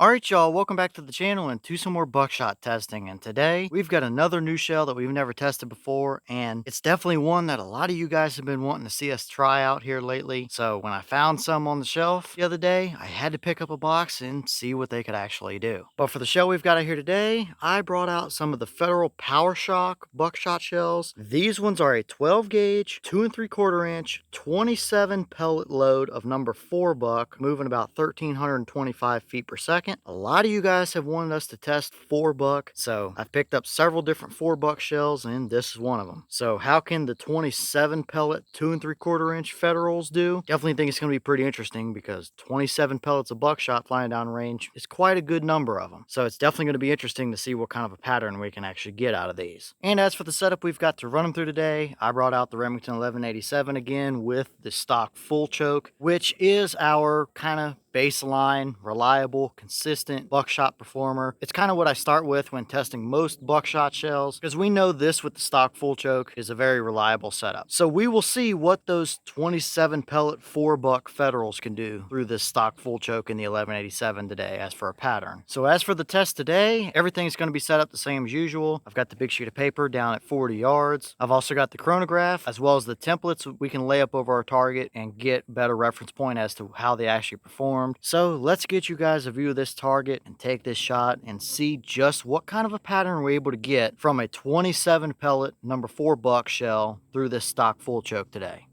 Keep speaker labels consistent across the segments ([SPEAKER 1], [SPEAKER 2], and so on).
[SPEAKER 1] Alright y'all, welcome back to the channel and to some more buckshot testing. And today we've got another new shell that we've never tested before, and it's definitely one that a lot of you guys have been wanting to see us try out here lately. So when I found some on the shelf the other day, I had to pick up a box and see what they could actually do. But for the shell we've got out here today, I brought out some of the Federal Power-Shok buckshot shells. These ones are a 12 gauge, 2 3/4 inch, 27 pellet load of number 4 buck, moving about 1,325 feet per second. A lot of you guys have wanted us to test 4 buck, so I've picked up several different 4 buck shells, and this is one of them. So how can the 27 pellet 2 3/4 inch Federals do? Definitely think it's going to be pretty interesting because 27 pellets of buckshot flying down range is quite a good number of them. So it's definitely going to be interesting to see what kind of a pattern we can actually get out of these. And as for the setup we've got to run them through today, I brought out the Remington 1187 again with the stock full choke, which is our kind of baseline, reliable, consistent buckshot performer. It's kind of what I start with when testing most buckshot shells, because we know this with the stock full choke is a very reliable setup. So we will see what those 27 pellet 4 buck Federals can do through this stock full choke in the 1187 today as for a pattern. So as for the test today, everything's going to be set up the same as usual. I've got the big sheet of paper down at 40 yards. I've also got the chronograph as well as the templates we can lay up over our target and get better reference point as to how they actually perform. So let's get you guys a view of this target and take this shot and see just what kind of a pattern we're able to get from a 27 pellet number 4 buck shell through this stock full choke today.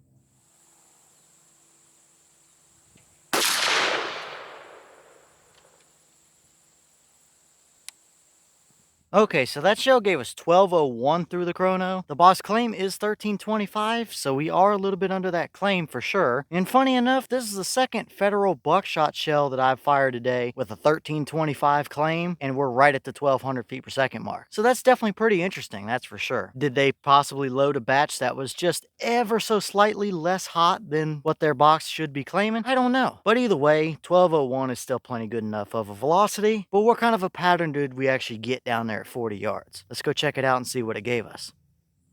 [SPEAKER 1] Okay, so that shell gave us 1201 through the chrono. The boss claim is 1325, so we are a little bit under that claim for sure. And funny enough, this is the second federal buckshot shell that I've fired today with a 1325 claim, and we're right at the 1200 feet per second mark. So that's definitely pretty interesting, that's for sure. Did they possibly load a batch that was just ever so slightly less hot than what their box should be claiming? I don't know. But either way, 1201 is still plenty good enough of a velocity. But what kind of a pattern did we actually get down there at 40 yards? Let's go check it out and see what it gave us.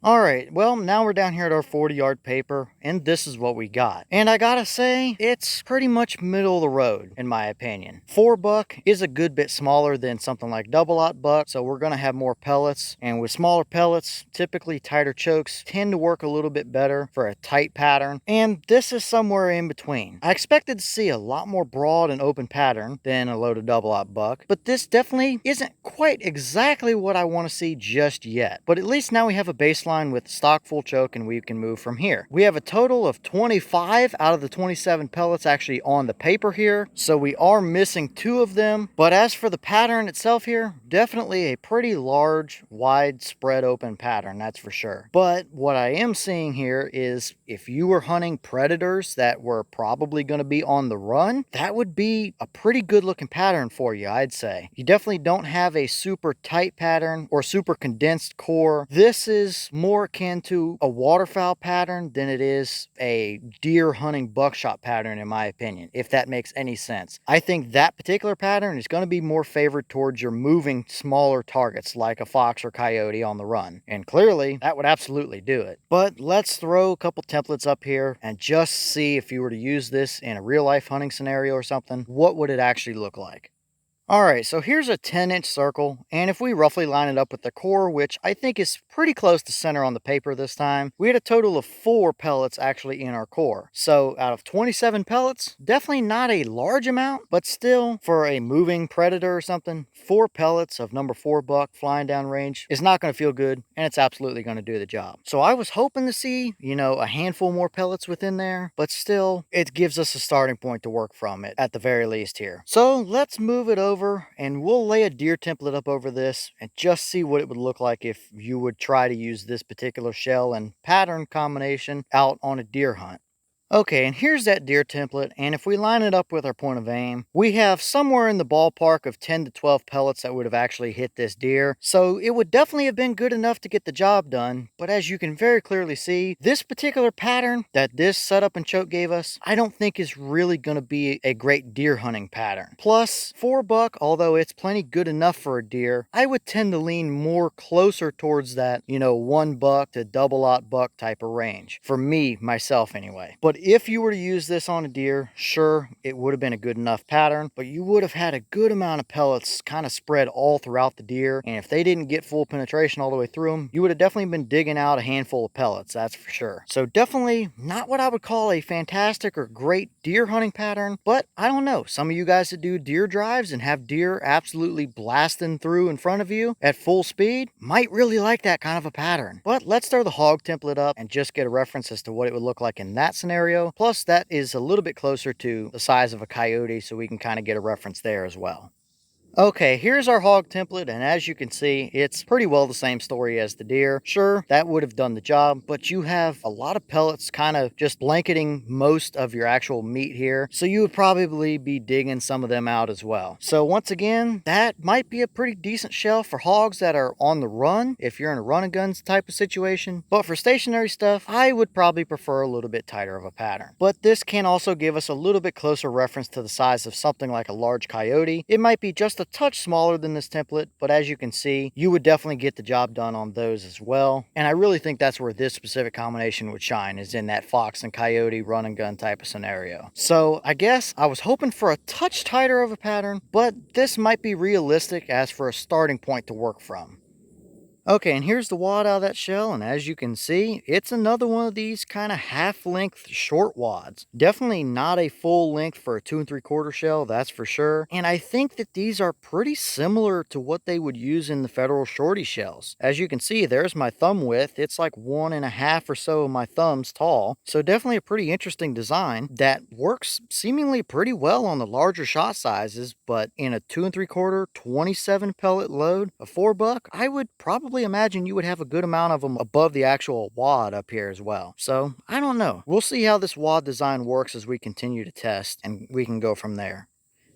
[SPEAKER 1] Alright, well, now we're down here at our 40-yard paper, and this is what we got. And I gotta say, it's pretty much middle of the road, in my opinion. 4 buck is a good bit smaller than something like double-aught buck, so we're gonna have more pellets. And with smaller pellets, typically tighter chokes tend to work a little bit better for a tight pattern, and this is somewhere in between. I expected to see a lot more broad and open pattern than a loaded double-aught buck, but this definitely isn't quite exactly what I want to see just yet. But at least now we have a baseline with stock full choke and we can move from here. We have a total of 25 out of the 27 pellets actually on the paper here, so we are missing 2 of them. But as for the pattern itself here, definitely a pretty large, wide spread open pattern, that's for sure. But what I am seeing here is if you were hunting predators that were probably going to be on the run, that would be a pretty good looking pattern for you, I'd say. You definitely don't have a super tight pattern or super condensed core. This is more akin to a waterfowl pattern than it is a deer hunting buckshot pattern, in my opinion, if that makes any sense. I think that particular pattern is going to be more favored towards your moving smaller targets like a fox or coyote on the run, and clearly that would absolutely do it. But let's throw a couple templates up here and just see if you were to use this in a real life hunting scenario or something, what would it actually look like? Alright, so here's a 10-inch circle, and if we roughly line it up with the core, which I think is pretty close to center on the paper this time, we had a total of 4 pellets actually in our core. So out of 27 pellets, definitely not a large amount, but still, for a moving predator or something, 4 pellets of number 4 buck flying down range is not going to feel good, and it's absolutely going to do the job. So I was hoping to see, a handful more pellets within there, but still, it gives us a starting point to work from it, at the very least here. So let's move it over and we'll lay a deer template up over this and just see what it would look like if you would try to use this particular shell and pattern combination out on a deer hunt. Okay, and here's that deer template, and if we line it up with our point of aim, we have somewhere in the ballpark of 10 to 12 pellets that would have actually hit this deer, so it would definitely have been good enough to get the job done. But as you can very clearly see, this particular pattern that this setup and choke gave us, I don't think is really going to be a great deer hunting pattern. Plus, 4 buck, although it's plenty good enough for a deer, I would tend to lean more closer towards that, 1 buck to double-aught buck type of range, for me, myself anyway. But But if you were to use this on a deer, sure, it would have been a good enough pattern, but you would have had a good amount of pellets kind of spread all throughout the deer. And if they didn't get full penetration all the way through them, you would have definitely been digging out a handful of pellets, that's for sure. So definitely not what I would call a fantastic or great deer hunting pattern, but I don't know. Some of you guys that do deer drives and have deer absolutely blasting through in front of you at full speed might really like that kind of a pattern. But let's throw the hog template up and just get a reference as to what it would look like in that scenario. Plus, that is a little bit closer to the size of a coyote, so we can kind of get a reference there as well. Okay, here's our hog template, and as you can see, it's pretty well the same story as the deer. Sure, that would have done the job, but you have a lot of pellets kind of just blanketing most of your actual meat here, so you would probably be digging some of them out as well. So once again, that might be a pretty decent shell for hogs that are on the run, if you're in a run and guns type of situation, but for stationary stuff, I would probably prefer a little bit tighter of a pattern. But this can also give us a little bit closer reference to the size of something like a large coyote. It might be just a touch smaller than this template, but as you can see, you would definitely get the job done on those as well. And I really think that's where this specific combination would shine, is in that fox and coyote run and gun type of scenario. So I guess I was hoping for a touch tighter of a pattern, but this might be realistic as for a starting point to work from. Okay, and here's the wad out of that shell, and as you can see, it's another one of these kind of half-length short wads. Definitely not a full length for a 2 3/4 shell, that's for sure. And I think that these are pretty similar to what they would use in the Federal Shorty shells. As you can see, there's my thumb width. It's like 1.5 or so of my thumbs tall. So definitely a pretty interesting design that works seemingly pretty well on the larger shot sizes, but in a 2 3/4 27 pellet load, a 4-buck, I would probably imagine you would have a good amount of them above the actual wad up here as well. So I don't know. We'll see how this wad design works as we continue to test, and we can go from there.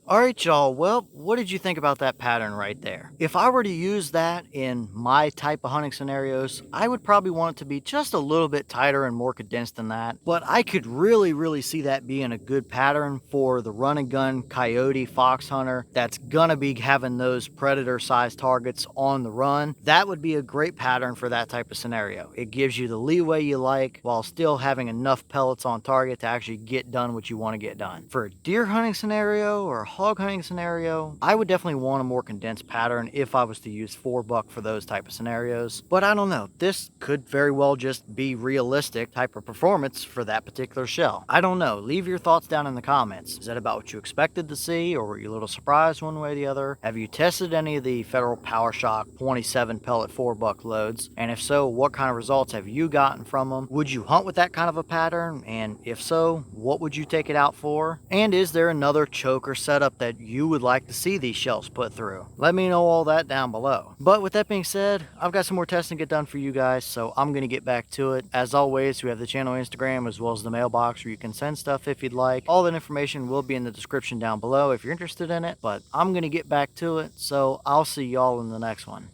[SPEAKER 1] All right, y'all. Well, what did you think about that pattern right there? If I were to use that in my type of hunting scenarios, I would probably want it to be just a little bit tighter and more condensed than that. But I could really see that being a good pattern for the run and gun coyote fox hunter that's gonna be having those predator sized targets on the run. That would be a great pattern for that type of scenario. It gives you the leeway you like while still having enough pellets on target to actually get done what you want to get done. For a deer hunting scenario or a hog hunting scenario, I would definitely want a more condensed pattern if I was to use 4-buck for those type of scenarios. But I don't know, this could very well just be realistic type of performance for that particular shell. I don't know, leave your thoughts down in the comments. Is that about what you expected to see, or were you a little surprised one way or the other? Have you tested any of the Federal Power-Shok 27 pellet 4-buck loads? And if so, what kind of results have you gotten from them? Would you hunt with that kind of a pattern? And if so, what would you take it out for? And is there another choker setup that you would like to see these shells put through? Let me know all that down below. But with that being said, I've got some more testing to get done for you guys, so I'm going to get back to it. As always, we have the channel Instagram as well as the mailbox where you can send stuff if you'd like. All that information will be in the description down below if you're interested in it, but I'm going to get back to it, so I'll see y'all in the next one.